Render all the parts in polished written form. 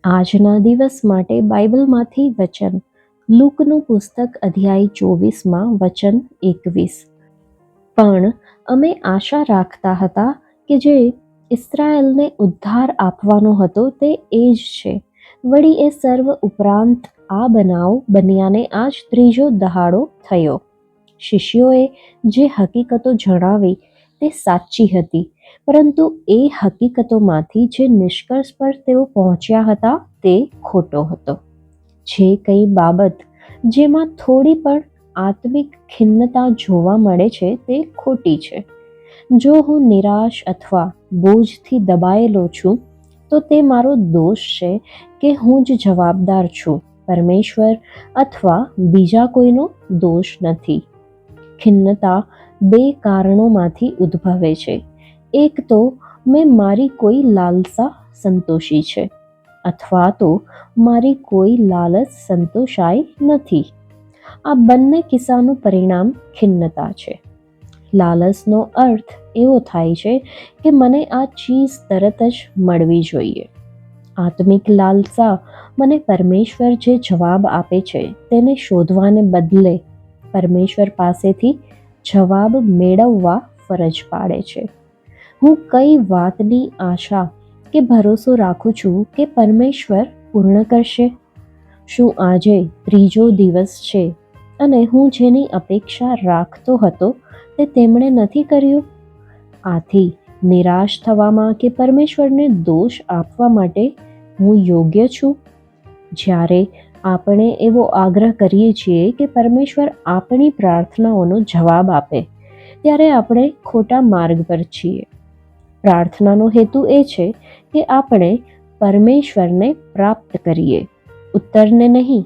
આજના દિવસ માટે બાઇબલમાંથી વચન લૂકનું પુસ્તક અધ્યાય 24માં વચન 21. પણ અમે આશા રાખતા હતા કે જે ઇસ્રાએલને ઉદ્ધાર આપવાનો હતો તે એ જ છે. વળી એ સર્વ ઉપરાંત આ બનાવ બન્યાને આજ ત્રીજો દહાડો થયો. શિષ્યોએ જે હકીકતો જણાવી તે સાચી હતી, પરંતુ એ હકીકતોમાંથી જે નિષ્કર્ષ પર તેઓ પહોંચ્યા હતા તે ખોટો હતો. જે કઈ બાબત જેમાં થોડી પણ આત્મિક ખિન્નતા જોવા મળે છે તે ખોટી છે. જો હું નિરાશ અથવા બોજથી દબાયેલો છું તો તે મારો દોષ છે કે હું જ જવાબદાર છું, પરમેશ્વર અથવા બીજા કોઈનો દોષ નથી. ખિન્નતા બે કારણોમાંથી ઉદ્ભવે છે. એક તો મેં મારી કોઈ લાલસા સંતોષી છે, અથવા તો મારી કોઈ લાલચ સંતોષાઈ નથી. આ બંને કિસ્સાનું પરિણામ ખિન્નતા છે. લાલચનો અર્થ એવો થાય છે કે મને આ ચીજ તરત જ મળવી જોઈએ. આત્મિક લાલસા મને પરમેશ્વર જે જવાબ આપે છે તેને શોધવાને બદલે પરમેશ્વર પાસેથી જવાબ મેળવવા ફરજ પાડે છે. હું કઈ વાતની આશા કે ભરોસો રાખું છું કે પરમેશ્વર પૂર્ણ કરશે? શું આજે ત્રીજો દિવસ છે અને હું જેની અપેક્ષા રાખતો હતો તે તેમણે નથી કર્યું? આથી નિરાશ થવામાં કે પરમેશ્વરને દોષ આપવા માટે હું યોગ્ય છું? જ્યારે આપણે એવો આગ્રહ કરીએ છીએ કે પરમેશ્વર આપણી પ્રાર્થનાઓનો જવાબ આપે, ત્યારે આપણે ખોટા માર્ગ પર છીએ. પ્રાર્થનાનો હેતુ એ છે કે આપણે પરમેશ્વરને પ્રાપ્ત કરીએ, ઉત્તરને નહીં.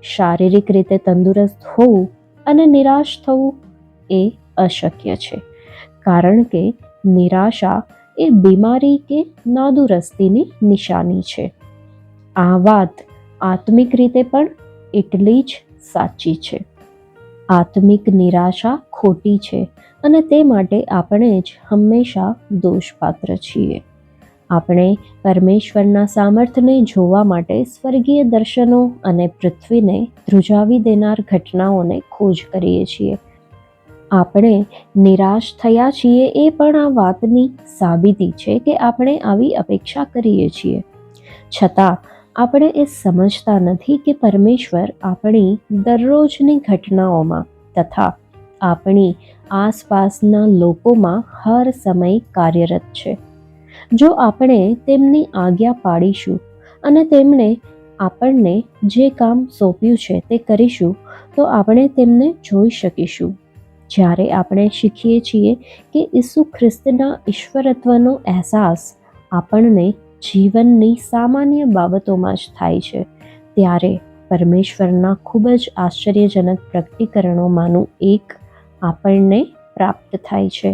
શારીરિક રીતે તંદુરસ્ત હોવું અને નિરાશ થવું એ અશક્ય છે, કારણ કે નિરાશા એ બીમારી કે નાદુરસ્તીની નિશાની છે. આ વાત આત્મિક રીતે પણ એટલી જ સાચી છે. આત્મિક નિરાશા ખોટી છે અને તે માટે આપણે જ હંમેશા દોષપાત્ર છીએ. આપણે પરમેશ્વરના સામર્થ્યને જોવા માટે સ્વર્ગીય દર્શનો અને પૃથ્વીને ધ્રુજાવી દેનાર ઘટનાઓને ખોજ કરીએ છીએ. આપણે નિરાશ થયા છીએ એ પણ આ વાતની સાબિતી છે કે આપણે આવી અપેક્ષા કરીએ છીએ. છતાં આપણે એ સમજતા નથી કે પરમેશ્વર આપણી દરરોજની ઘટનાઓમાં તથા આપણી આસપાસના લોકોમાં હર સમય કાર્યરત છે. જો આપણે તેમની આજ્ઞા પાડીશું અને તેમણે આપણને જે કામ સોંપ્યું છે તે કરીશું તો આપણે તેમને જોઈ શકીશું. જ્યારે આપણે શીખીએ છીએ કે ઈસુ ખ્રિસ્તના ઈશ્વરત્વનો અહેસાસ આપણને જીવનની સામાન્ય બાબતોમાં જ થાય છે, ત્યારે પરમેશ્વરના ખૂબ જ આશ્ચર્યજનક પ્રકટીકરણોમાંનું એક આપણને પ્રાપ્ત થાય છે.